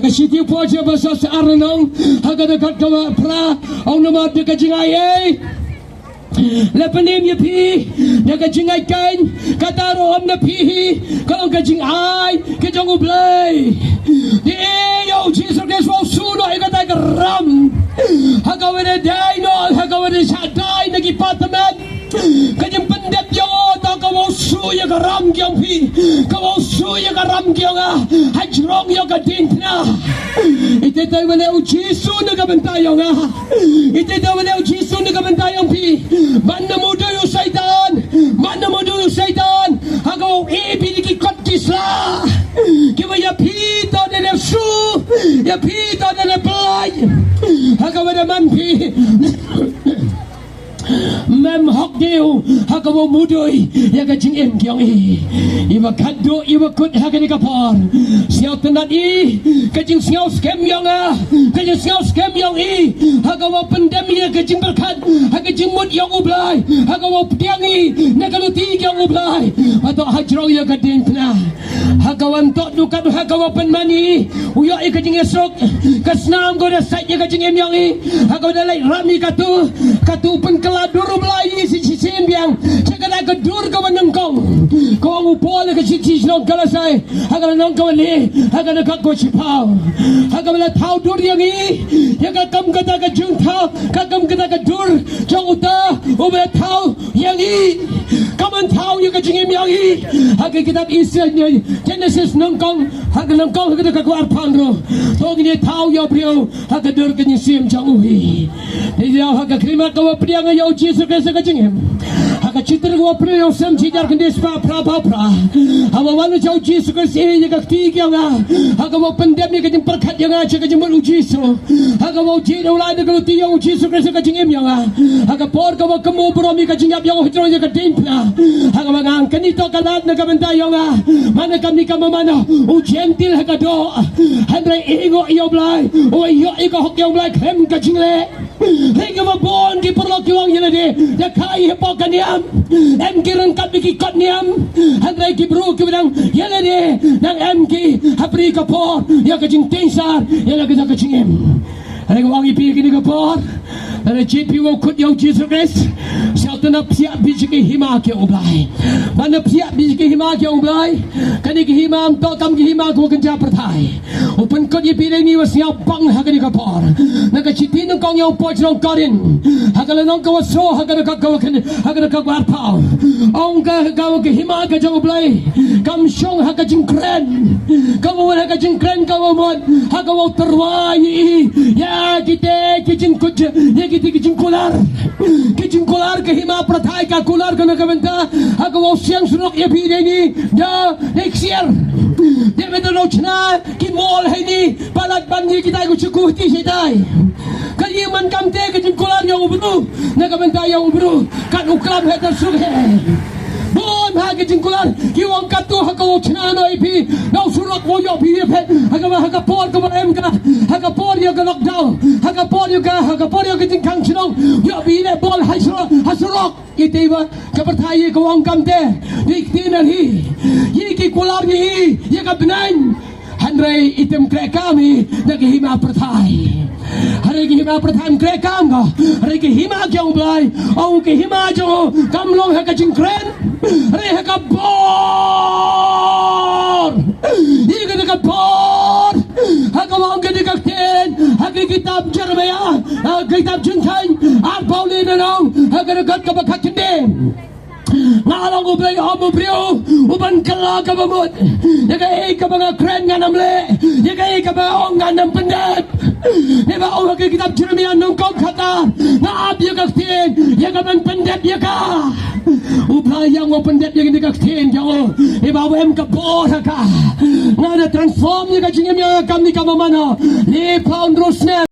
Hakasiti po siya basa sa aranong hagadakat kawa pra ang namat na kajingay ay Lepanim ya pi na kajingay kain kataro am na pi kang kajingay kajong ublay di yo Jesus Christ wa suno ay katay karam hagawin day no hagawin sa day nagipataman kanyang pandep yo ta kawo suya karam kyang pi kawo suya karam kyang hajrong yo kadin na ite tayo wala o Jesus nagabantayong ite tayo wala o Jesus nagabantayong pi mana mudo yung Satan hagaw ibinigay kotisla kiwa ya pito na su ya pito na play hagaw naman pi Mem hok deu hagaw mudoy ya kajing em kyang iwa kado iwa kut hagani kapar siaw tenat kajing siaw scam yang kajing siaw scam yang hagaw pandemi ya kajing berkat hagajing mut yang ublay hagaw pediang nagaluti yang ublay atau hajrong ya kadin na hagawan tok dukat hagaw penmani uya kajing esok kasnam goda sait ya kajing em yang hagaw dalai rami katu penkela duru belai si simbiang cakap kedur kawan nengkong kawan upol ke si nong kalasai hagal nong kawan ni hagal nak kau cipau hagal lah tahu dur yang ni yang kam kata ke jung tahu kam kata ke dur jang uta ubah tahu yang ni kaman tahu yang ke jingim yang ni hagal kitab Israel Genesis nengkong hagal kata ke kuar pandro tong ni tahu yang beliau hagal dur ke sim jang uhi dia hagal krimat kau pediang yang Jesus Christ kajing haka citra gua priyo sam cijar kendis pra hawa wanu jauh Jesus Christ ini yang ketiga haka mau pendem ni kajing perkat yang aja kajing meruji so haka mau citra ulai dengan tiang Jesus Christ kajing yang haka por kau kemu beromi kajing yang hujung yang ketimpla haka mangang kenito kalat na kabenta yang mana kami kamu mana ujentil haka do handrai ingo iyo blai o iyo iko hok yang blai kem kajing le hingga mabon di perlo kiwang yana de ya kai hepokan niam em kiran kat biki kot niam handrai ki bro ki bidang yana de nang em ki hapri kapor ya kajing tensar yana kajing em ada wang ipi kini kapor ada JP wo kut yau Jesus Christ syatana siap bijiki hima ke oblai mana siap bijiki hima ke oblai kani ki hima to kam ki hima ko kenja pertai open kut ipi ni wasnya bang hakani kapor naga chiti nang kong yau po jong karin hakala nang ko so hakana ka ko hakana ka war pau ong ka ke hima ka jong oblai kam shong hakajing kren kamu hakajing kren kamu mon hakaw terwai ya kita kijing kuj ya kita kijing kolar ke hima prathai ka kolar kana kabenta hakaw siang sunok ya bi ni da next year de medalo chna ki mol hai ni palat banji kita ko chukuti sitai kali man kamte kijing kolar yang ubru na kabenta yang ubru kan ukram heter sughe bon hage jingkular ki wong katu hakaw chna no ipi no surat wo yo bi phe haka por ko em ka haka por yo ka lockdown haka por yo ka jing kang chnong yo bi ne bol hasrok itiwa ka perthai ko wong kamte dikti na hi yi ki kular ni ye ka bnain handrai item kre kami nagi hima perthai hari ki hima pratham kre kam ga hari ki hima kyong blai au ki hima jo kam long ha ka jing kren hari ha ka bor hi ka bor ha ka wang ka dik ten ha ki kitab Jeremia ha kitab Jintan ar pauli na nong ha ka kat ka bakhat den ngalong ublay homo brio uban kala ka bamut yaga ka mga kren nga namle yaga ka mga ong nga nam pendat Eba Allah ke kitab Jeremia nongkong kata na abya kaktin yaga man pendat yaga upaya ngo pendat yaga kaktin jago eba wem ka bora ka nga na transform yaga jingem yaga kam ni kamamana ni pound rosne